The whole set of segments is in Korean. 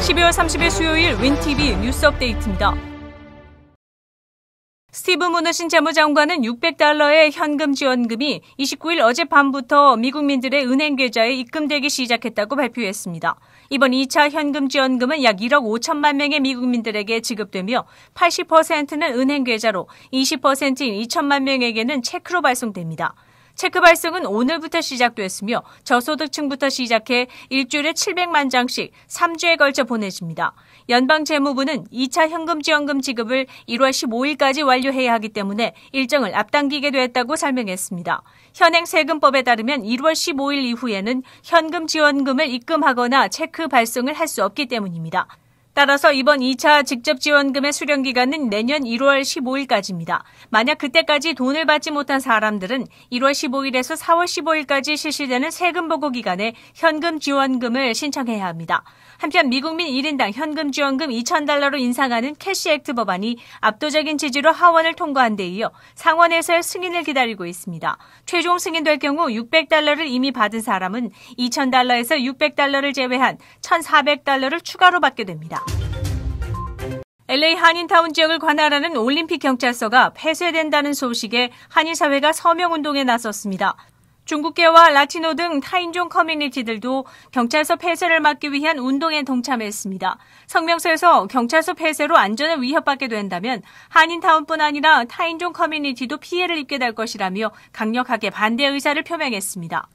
12월 30일 수요일 윈TV 뉴스 업데이트입니다. 스티브 무너신 재무장관은 $600의 현금 지원금이 29일 어젯밤부터 미국민들의 은행 계좌에 입금되기 시작했다고 발표했습니다. 이번 2차 현금 지원금은 약 1억 5천만 명의 미국민들에게 지급되며 80%는 은행 계좌로 20%인 2천만 명에게는 체크로 발송됩니다. 체크 발송은 오늘부터 시작됐으며 저소득층부터 시작해 일주일에 700만 장씩 3주에 걸쳐 보내집니다. 연방재무부는 2차 현금 지원금 지급을 1월 15일까지 완료해야 하기 때문에 일정을 앞당기게 됐다고 설명했습니다. 현행 세금법에 따르면 1월 15일 이후에는 현금 지원금을 입금하거나 체크 발송을 할 수 없기 때문입니다. 따라서 이번 2차 직접 지원금의 수령 기간은 내년 1월 15일까지입니다. 만약 그때까지 돈을 받지 못한 사람들은 1월 15일에서 4월 15일까지 실시되는 세금 보고 기간에 현금 지원금을 신청해야 합니다. 한편 미국민 1인당 현금 지원금 $2,000로 인상하는 캐시 액트 법안이 압도적인 지지로 하원을 통과한 데 이어 상원에서의 승인을 기다리고 있습니다. 최종 승인될 경우 $600를 이미 받은 사람은 $2,000에서 $600를 제외한 $1,400를 추가로 받게 됩니다. LA 한인타운 지역을 관할하는 올림픽 경찰서가 폐쇄된다는 소식에 한인사회가 서명운동에 나섰습니다. 중국계와 라티노 등 타인종 커뮤니티들도 경찰서 폐쇄를 막기 위한 운동에 동참했습니다. 성명서에서 경찰서 폐쇄로 안전을 위협받게 된다면 한인타운뿐 아니라 타인종 커뮤니티도 피해를 입게 될 것이라며 강력하게 반대 의사를 표명했습니다.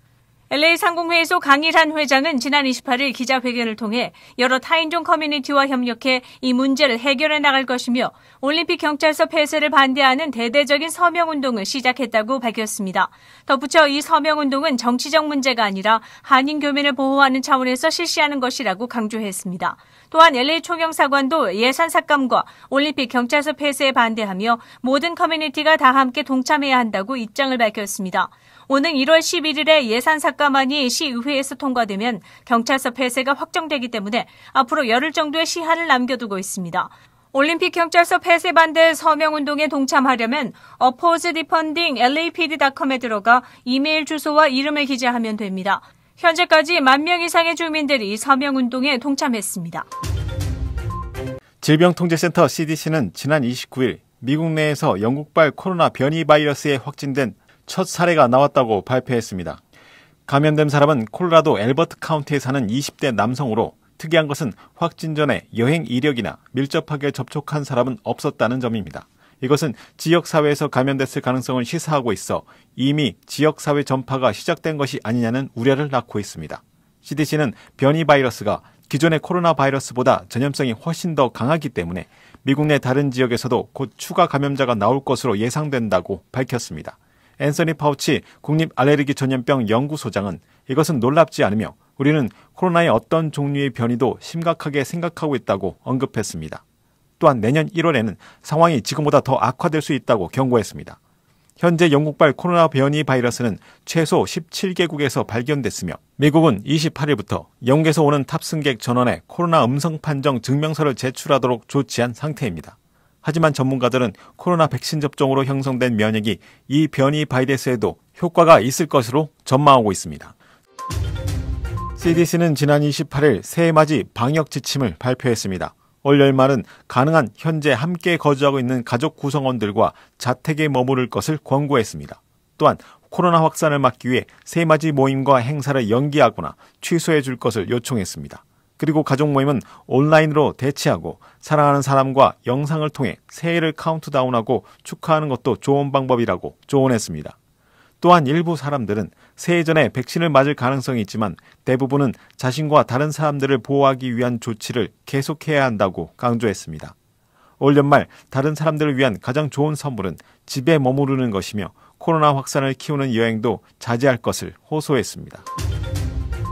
LA 상공회의소 강일한 회장은 지난 28일 기자회견을 통해 여러 타인종 커뮤니티와 협력해 이 문제를 해결해 나갈 것이며 올림픽 경찰서 폐쇄를 반대하는 대대적인 서명운동을 시작했다고 밝혔습니다. 덧붙여 이 서명운동은 정치적 문제가 아니라 한인 교민을 보호하는 차원에서 실시하는 것이라고 강조했습니다. 또한 LA 총영사관도 예산 삭감과 올림픽 경찰서 폐쇄에 반대하며 모든 커뮤니티가 다 함께 동참해야 한다고 입장을 밝혔습니다. 오는 1월 11일에 예산 삭감안이 시의회에서 통과되면 경찰서 폐쇄가 확정되기 때문에 앞으로 열흘 정도의 시한을 남겨두고 있습니다. 올림픽 경찰서 폐쇄 반대 서명운동에 동참하려면 opposedefunding.lapd.com에 들어가 이메일 주소와 이름을 기재하면 됩니다. 현재까지 10,000명 이상의 주민들이 서명운동에 동참했습니다. 질병통제센터 CDC는 지난 29일 미국 내에서 영국발 코로나 변이 바이러스에 확진된 첫 사례가 나왔다고 발표했습니다. 감염된 사람은 콜로라도 엘버트 카운티에 사는 20대 남성으로 특이한 것은 확진 전에 여행 이력이나 밀접하게 접촉한 사람은 없었다는 점입니다. 이것은 지역사회에서 감염됐을 가능성을 시사하고 있어 이미 지역사회 전파가 시작된 것이 아니냐는 우려를 낳고 있습니다. CDC는 변이 바이러스가 기존의 코로나 바이러스보다 전염성이 훨씬 더 강하기 때문에 미국 내 다른 지역에서도 곧 추가 감염자가 나올 것으로 예상된다고 밝혔습니다. 앤서니 파우치 국립알레르기 전염병 연구소장은 이것은 놀랍지 않으며 우리는 코로나의 어떤 종류의 변이도 심각하게 생각하고 있다고 언급했습니다. 또한 내년 1월에는 상황이 지금보다 더 악화될 수 있다고 경고했습니다. 현재 영국발 코로나 변이 바이러스는 최소 17개국에서 발견됐으며 미국은 28일부터 영국에서 오는 탑승객 전원에 코로나 음성 판정 증명서를 제출하도록 조치한 상태입니다. 하지만 전문가들은 코로나 백신 접종으로 형성된 면역이 이 변이 바이러스에도 효과가 있을 것으로 전망하고 있습니다. CDC는 지난 28일 새해맞이 방역 지침을 발표했습니다. 올 연말은 가능한 현재 함께 거주하고 있는 가족 구성원들과 자택에 머무를 것을 권고했습니다. 또한 코로나 확산을 막기 위해 새해맞이 모임과 행사를 연기하거나 취소해 줄 것을 요청했습니다. 그리고 가족 모임은 온라인으로 대체하고 사랑하는 사람과 영상을 통해 새해를 카운트다운하고 축하하는 것도 좋은 방법이라고 조언했습니다. 또한 일부 사람들은 새해 전에 백신을 맞을 가능성이 있지만 대부분은 자신과 다른 사람들을 보호하기 위한 조치를 계속해야 한다고 강조했습니다. 올 연말 다른 사람들을 위한 가장 좋은 선물은 집에 머무르는 것이며 코로나 확산을 키우는 여행도 자제할 것을 호소했습니다.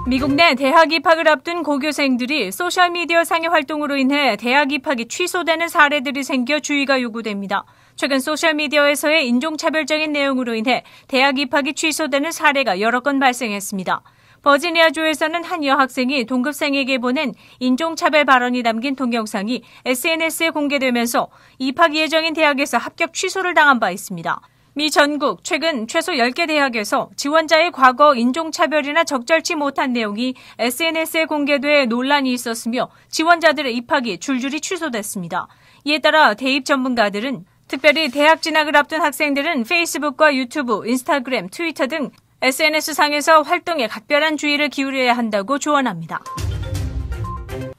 미국 내 대학 입학을 앞둔 고교생들이 소셜미디어 상의 활동으로 인해 대학 입학이 취소되는 사례들이 생겨 주의가 요구됩니다. 최근 소셜미디어에서의 인종차별적인 내용으로 인해 대학 입학이 취소되는 사례가 여러 건 발생했습니다. 버지니아주에서는 한 여학생이 동급생에게 보낸 인종차별 발언이 담긴 동영상이 SNS에 공개되면서 입학 예정인 대학에서 합격 취소를 당한 바 있습니다. 미 전국 최근 최소 10개 대학에서 지원자의 과거 인종차별이나 적절치 못한 내용이 SNS에 공개돼 논란이 있었으며 지원자들의 입학이 줄줄이 취소됐습니다. 이에 따라 대입 전문가들은 특별히 대학 진학을 앞둔 학생들은 페이스북과 유튜브, 인스타그램, 트위터 등 SNS상에서 활동에 각별한 주의를 기울여야 한다고 조언합니다.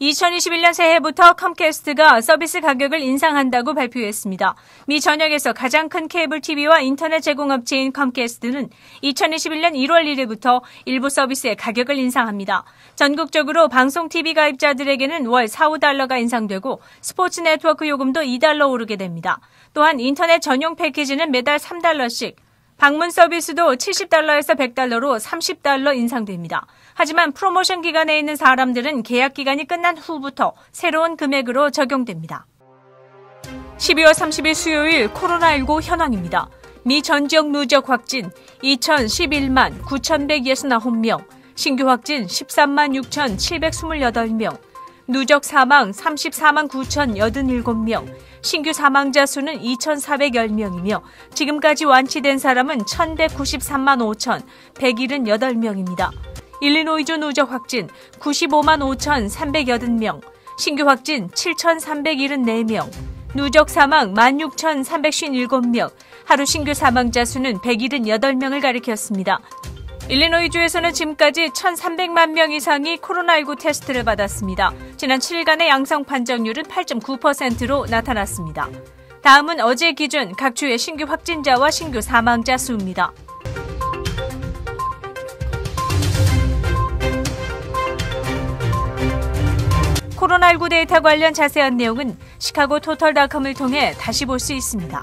2021년 새해부터 컴캐스트가 서비스 가격을 인상한다고 발표했습니다. 미 전역에서 가장 큰 케이블 TV와 인터넷 제공업체인 컴캐스트는 2021년 1월 1일부터 일부 서비스의 가격을 인상합니다. 전국적으로 방송 TV 가입자들에게는 월 4, 5달러가 인상되고 스포츠 네트워크 요금도 2달러 오르게 됩니다. 또한 인터넷 전용 패키지는 매달 3달러씩, 방문 서비스도 70달러에서 100달러로 30달러 인상됩니다. 하지만 프로모션 기간에 있는 사람들은 계약 기간이 끝난 후부터 새로운 금액으로 적용됩니다. 12월 30일 수요일 코로나19 현황입니다. 미 전 지역 누적 확진 2011만 9,169명, 신규 확진 13만 6,728명, 누적 사망 34만 9,087명, 신규 사망자 수는 2,410명이며 지금까지 완치된 사람은 1,193만 5,178명입니다. 일리노이주 누적 확진 95만 5,380명, 신규 확진 7,374명, 누적 사망 16,357명, 하루 신규 사망자 수는 178명을 가리켰습니다. 일리노이주에서는 지금까지 1,300만 명 이상이 코로나19 테스트를 받았습니다. 지난 7일간의 양성 판정률은 8.9%로 나타났습니다. 다음은 어제 기준 각 주의 신규 확진자와 신규 사망자 수입니다. 코로나19 데이터 관련 자세한 내용은 시카고토털닷컴을 통해 다시 볼 수 있습니다.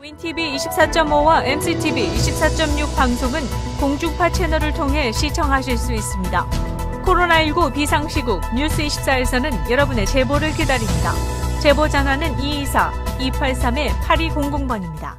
윈TV 24.5와 MCTV 24.6 방송은 공중파 채널을 통해 시청하실 수 있습니다. 코로나19 비상시국 뉴스24에서는 여러분의 제보를 기다립니다. 제보 전화는 224-283-8200번입니다.